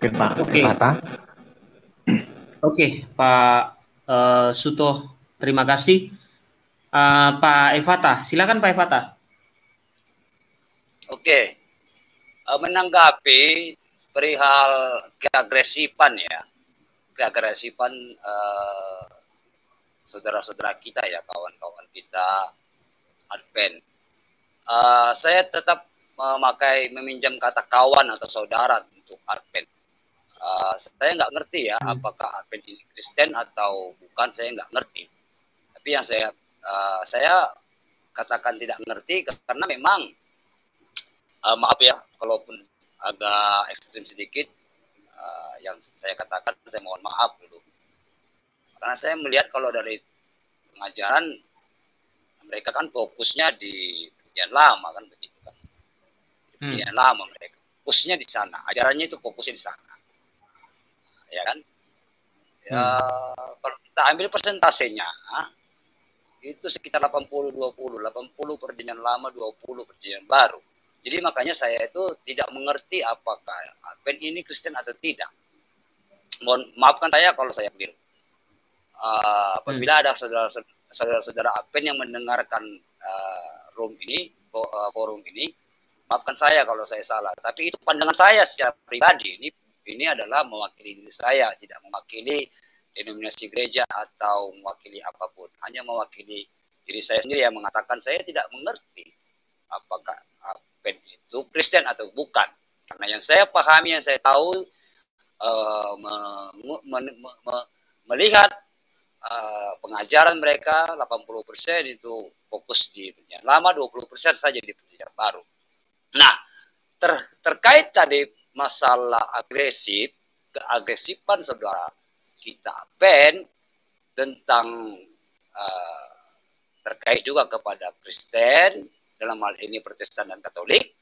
Mungkin Pak Oke, Ivata. oke, Pak Suto, terima kasih. Pak Evata, silakan Pak Evata. Oke, menanggapi perihal keagresifan ya, keagresifan saudara-saudara kita ya, kawan-kawan kita Advent. Saya tetap meminjam kata kawan atau saudara untuk Advent. Saya nggak ngerti ya, apakah Advent ini Kristen atau bukan, saya nggak ngerti. Tapi yang saya katakan tidak ngerti karena memang maaf ya, kalaupun agak ekstrim sedikit, yang saya katakan saya mohon maaf dulu. Karena saya melihat kalau dari pengajaran mereka kan fokusnya di perjanjian lama kan begitu kan. Perjanjian lama mereka fokusnya di sana, ajarannya itu fokusnya di sana. Ya kan? Ya, kalau kita ambil persentasenya itu sekitar 80-20, 80 perjanjian lama, 20 perjanjian baru. Jadi makanya saya itu tidak mengerti apakah Advent ini Kristen atau tidak. Mohon maafkan saya kalau saya keliru. Apabila ada saudara-saudara Advent yang mendengarkan forum ini, maafkan saya kalau saya salah. Tapi itu pandangan saya secara pribadi. Ini adalah mewakili diri saya, tidak mewakili denominasi gereja atau mewakili apapun. Hanya mewakili diri saya sendiri yang mengatakan saya tidak mengerti apakah Advent itu Kristen atau bukan. Karena yang saya pahami, yang saya tahu, melihat pengajaran mereka 80% itu fokus di perjanjian lama, 20% saja di perjanjian baru. Nah, terkait tadi masalah keagresifan saudara kita Advent tentang terkait juga kepada Kristen, dalam hal ini Protestan dan Katolik.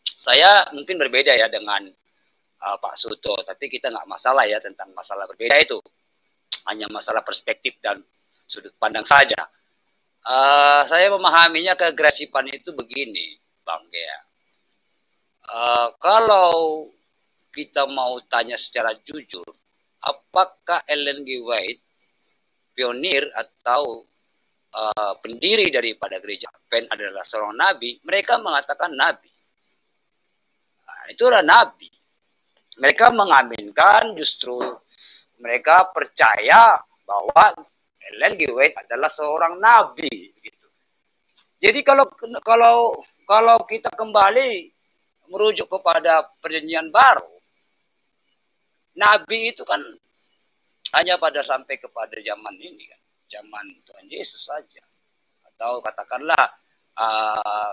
Saya mungkin berbeda ya dengan Pak Suto, tapi kita nggak masalah ya tentang masalah berbeda itu. Hanya masalah perspektif dan sudut pandang saja. Saya memahaminya keagresifan itu begini, Bang Gea. Kalau kita mau tanya secara jujur, apakah Ellen G. White, pionir atau pendiri daripada gereja Advent adalah seorang nabi? Mereka mengatakan nabi. Nah, itulah nabi. Mereka mengaminkan, justru mereka percaya bahwa Ellen G. White adalah seorang nabi. Gitu. Jadi kalau kita kembali merujuk kepada perjanjian baru, nabi itu kan hanya pada sampai kepada zaman ini kan, zaman Tuhan Yesus saja. Atau katakanlah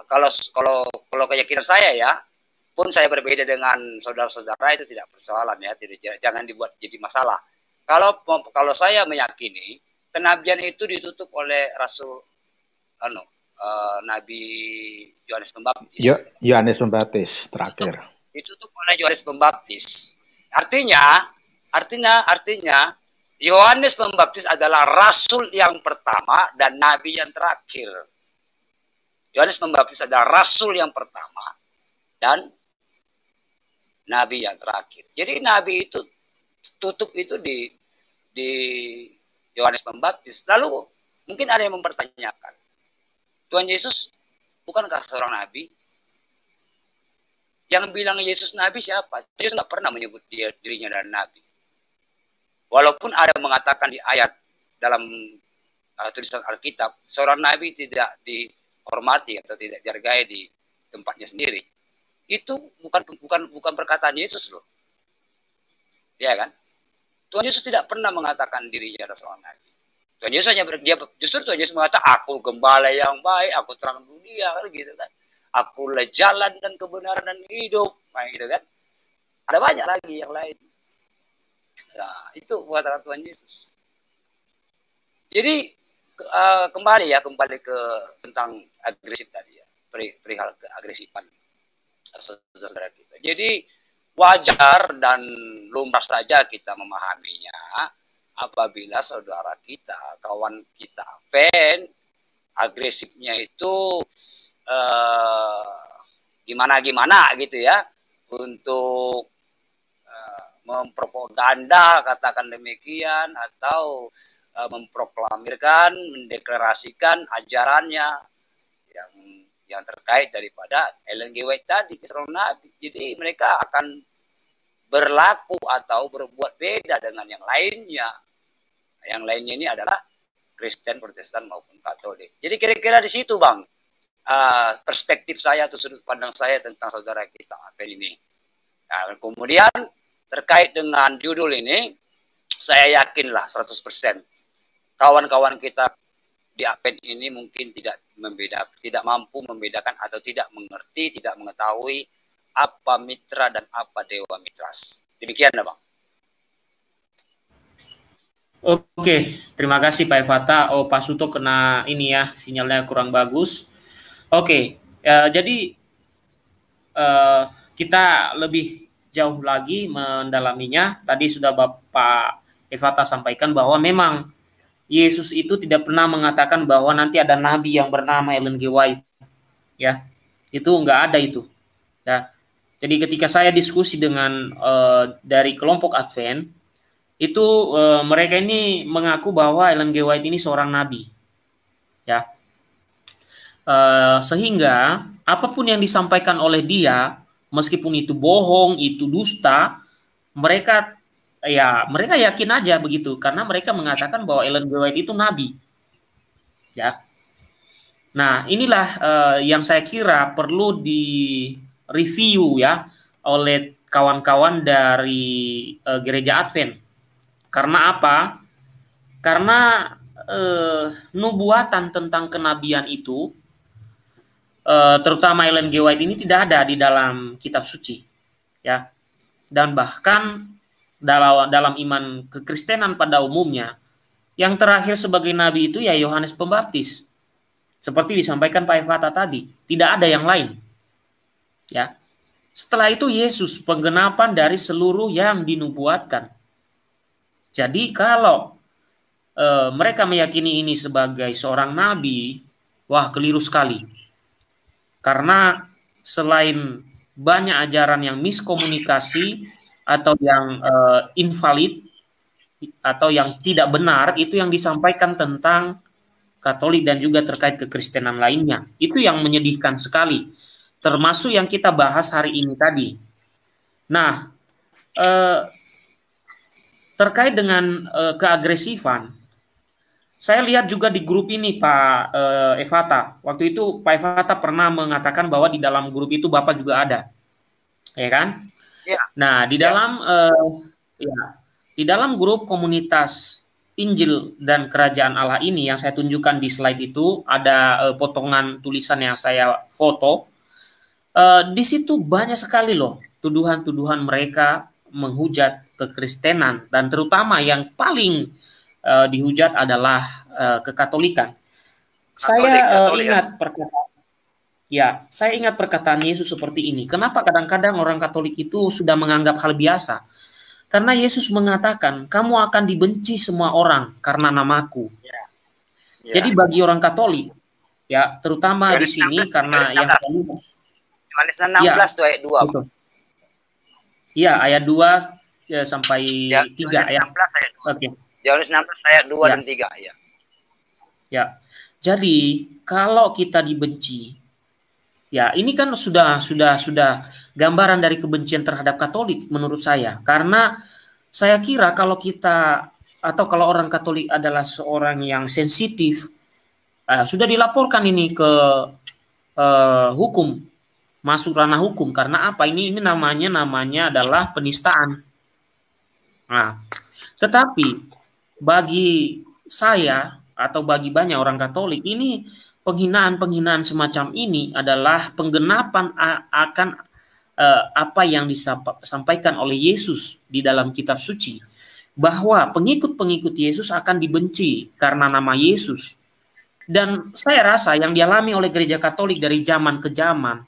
kalau keyakinan saya ya, pun saya berbeda dengan saudara-saudara, itu tidak persoalan ya, jangan dibuat jadi masalah. Kalau saya meyakini kenabian itu ditutup oleh Rasul Nabi Yohanes Pembaptis. Yohanes Pembaptis terakhir. Ditutup oleh Yohanes Pembaptis. Artinya Yohanes Pembaptis adalah rasul yang pertama dan nabi yang terakhir. Yohanes Pembaptis adalah rasul yang pertama dan nabi yang terakhir. Jadi nabi itu tutup itu di Yohanes Pembaptis. Lalu mungkin ada yang mempertanyakan, Tuhan Yesus bukankah seorang nabi? Yang bilang Yesus nabi siapa? Yesus nggak pernah menyebut dirinya adalah nabi. Walaupun ada mengatakan di ayat dalam tulisan Alkitab, seorang nabi tidak dihormati atau tidak dihargai di tempatnya sendiri. Itu bukan perkataan Yesus loh. Ya kan? Tuhan Yesus tidak pernah mengatakan dirinya adalah seorang nabi. Tuhan Yesus justru Tuhan Yesus mengatakan, aku gembala yang baik, aku terang dunia, kan gitu kan. Akulah jalan dan kebenaran dan hidup, gitu kan. Ada banyak lagi yang lain. Nah, itu perkataan Tuhan Yesus. Jadi kembali ke tentang agresif tadi ya, perihal keagresifan saudara kita. Jadi wajar dan lumrah saja kita memahaminya apabila saudara kita, kawan kita Advent, agresifnya itu gimana gitu ya, untuk mempropaganda, katakan demikian, atau memproklamirkan, mendeklarasikan ajarannya yang terkait daripada Ellen G. White tadi, seorang nabi. Jadi mereka akan berlaku atau berbuat beda dengan yang lainnya. Yang lainnya ini adalah Kristen, Protestan maupun Katolik. Jadi kira-kira di situ, Bang, perspektif saya atau sudut pandang saya tentang saudara kita Advent ini. Nah, kemudian terkait dengan judul ini, saya yakinlah 100% kawan-kawan kita di Advent ini mungkin tidak mampu membedakan atau tidak mengerti, tidak mengetahui apa mitra dan apa dewa mitras. Demikian, Bang. Oke, terima kasih Pak Evata. Oh, Pak Suto kena ini ya, sinyalnya kurang bagus. Oke, jadi kita lebih jauh lagi mendalaminya. Tadi sudah Bapak Evata sampaikan bahwa memang Yesus itu tidak pernah mengatakan bahwa nanti ada nabi yang bernama Ellen G. White. Ya, itu enggak ada itu. Ya. Jadi ketika saya diskusi dengan dari kelompok Advent, itu mereka ini mengaku bahwa Ellen G. White ini seorang nabi. Ya. Sehingga apapun yang disampaikan oleh dia, meskipun itu bohong, itu dusta, mereka yakin aja begitu, karena mereka mengatakan bahwa Ellen G. White itu nabi. Ya. Nah, inilah yang saya kira perlu di-review ya oleh kawan-kawan dari gereja Advent. Karena apa? Karena nubuatan tentang kenabian itu, terutama Ellen G. White ini tidak ada di dalam kitab suci. Ya. Dan bahkan dalam iman kekristenan pada umumnya, yang terakhir sebagai nabi itu ya Yohanes Pembaptis. Seperti disampaikan Pak Evata tadi, tidak ada yang lain. Ya. Setelah itu Yesus, penggenapan dari seluruh yang dinubuatkan. Jadi kalau mereka meyakini ini sebagai seorang nabi, wah keliru sekali. Karena selain banyak ajaran yang miskomunikasi atau yang invalid atau yang tidak benar, itu yang disampaikan tentang Katolik dan juga terkait kekristenan lainnya. Itu yang menyedihkan sekali, termasuk yang kita bahas hari ini tadi. Nah, terkait dengan keagresifan, saya lihat juga di grup ini Pak Evata. Waktu itu Pak Evata pernah mengatakan bahwa di dalam grup itu Bapak juga ada, ya kan? Ya. Nah, di dalam grup komunitas Injil dan Kerajaan Allah ini yang saya tunjukkan di slide itu ada potongan tulisan yang saya foto. Di situ banyak sekali loh tuduhan-tuduhan mereka menghujat kekristenan, dan terutama yang paling dihujat adalah kekatolikan. Saya ingat perkataan Yesus seperti ini. Kenapa kadang-kadang orang Katolik itu sudah menganggap hal biasa? Karena Yesus mengatakan, kamu akan dibenci semua orang karena namaku. Jadi bagi orang Katolik, ya terutama di sini karena yang Yohanes 16 ayat 2. Iya, ayat 2 sampai 3 ayat. Oke. Yohanes 16 ayat 2 dan 3 ya. Ya. Jadi kalau kita dibenci, ya ini kan sudah gambaran dari kebencian terhadap Katolik menurut saya. Karena saya kira kalau kita atau kalau orang Katolik adalah seorang yang sensitif, sudah dilaporkan ini ke hukum, masuk ranah hukum. Karena apa? Ini namanya adalah penistaan. Nah, tetapi bagi saya atau bagi banyak orang Katolik, ini penghinaan semacam ini adalah penggenapan akan apa yang disampaikan oleh Yesus di dalam kitab suci, bahwa pengikut-pengikut Yesus akan dibenci karena nama Yesus. Dan saya rasa yang dialami oleh gereja Katolik dari zaman ke zaman,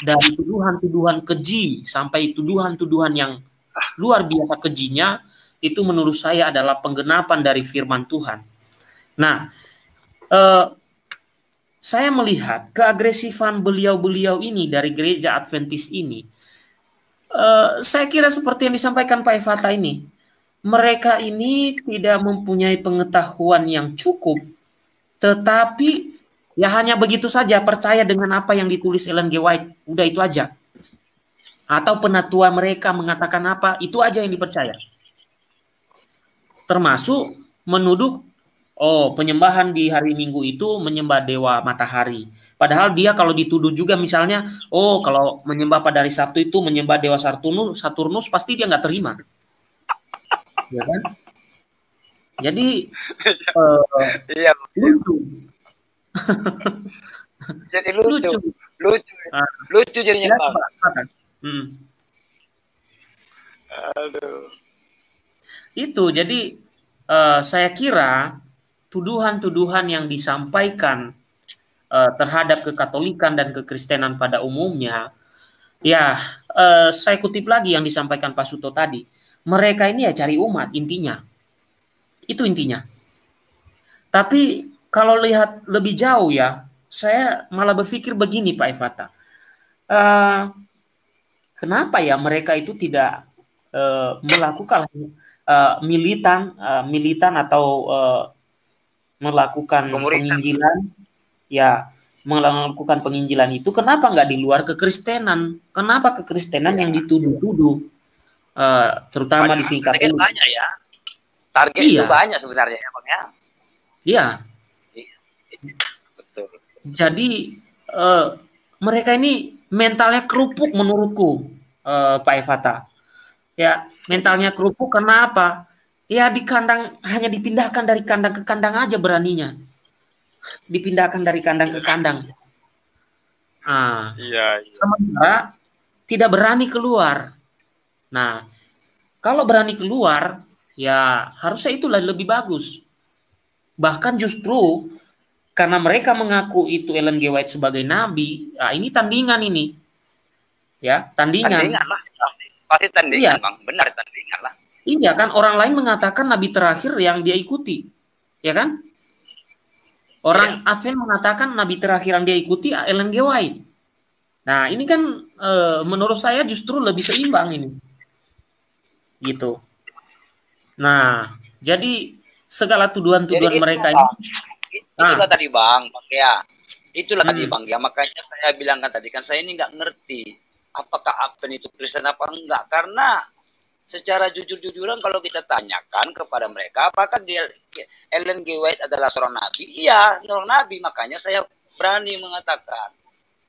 dari tuduhan-tuduhan keji sampai tuduhan-tuduhan yang luar biasa kejinya, itu menurut saya adalah penggenapan dari firman Tuhan. Nah, saya melihat keagresifan beliau-beliau ini dari gereja Adventis ini Saya kira seperti yang disampaikan Pak Evata ini, mereka ini tidak mempunyai pengetahuan yang cukup, tetapi ya hanya begitu saja percaya dengan apa yang ditulis Ellen G. White, udah itu aja. Atau penatua mereka mengatakan apa, itu aja yang dipercaya. Termasuk menuduh, oh penyembahan di hari Minggu itu menyembah dewa matahari. Padahal dia kalau dituduh juga misalnya, oh kalau menyembah pada hari Sabtu itu menyembah dewa Saturnus pasti dia nggak terima. Ya kan? Jadi Iya. lucu. Jadi lucu. Ah, Lucu jadinya, silakan, Bang. Pak. Silakan. Aduh. Itu jadi saya kira tuduhan-tuduhan yang disampaikan terhadap kekatolikan dan kekristenan pada umumnya, ya saya kutip lagi yang disampaikan Pak Suto tadi, mereka ini ya cari umat intinya, itu intinya. Tapi kalau lihat lebih jauh ya, saya malah berpikir begini Pak Evata, kenapa ya mereka itu tidak melakukan militan atau melakukan penginjilan, ya melakukan penginjilan itu kenapa nggak di luar kekristenan? Kenapa kekristenan yang dituduh-tuduh, terutama di singkat target banyak ya. Target itu banyak sebenarnya ya, Bang ya. Iya. Betul. Jadi mereka ini mentalnya kerupuk menurutku, Pak Evata. Ya, mentalnya kerupuk kenapa? Ya di kandang, hanya dipindahkan dari kandang ke kandang aja beraninya. Dipindahkan dari kandang ke kandang. Sementara tidak berani keluar. Nah, kalau berani keluar, ya harusnya itulah lebih bagus. Bahkan justru karena mereka mengaku itu Ellen G. White sebagai nabi, nah ini tandingan ini. Ya, tandingan. Tandingan lah, pasti tandingan, iya. Bang. Benar tandingan lah. Iya kan, orang lain mengatakan nabi terakhir yang dia ikuti. Ya kan? Orang Advent mengatakan nabi terakhir yang dia ikuti Ellen G. White. Nah, ini kan menurut saya justru lebih seimbang ini. Gitu. Nah, jadi segala tuduhan-tuduhan mereka ini. Itulah tadi Bang ya. Itulah tadi Bang ya. Makanya saya bilang kan tadi kan saya ini nggak ngerti apakah Advent itu Kristen apa enggak, karena secara jujur-jujuran kalau kita tanyakan kepada mereka apakah dia Ellen G. White adalah seorang nabi? Iya, seorang nabi. Makanya saya berani mengatakan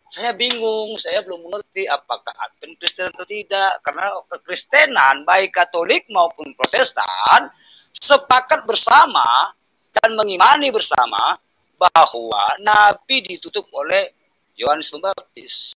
saya bingung, saya belum mengerti apakah Advent Kristen atau tidak, karena kekristenan baik Katolik maupun Protestan sepakat bersama dan mengimani bersama bahwa nabi ditutup oleh Yohanes Pembaptis.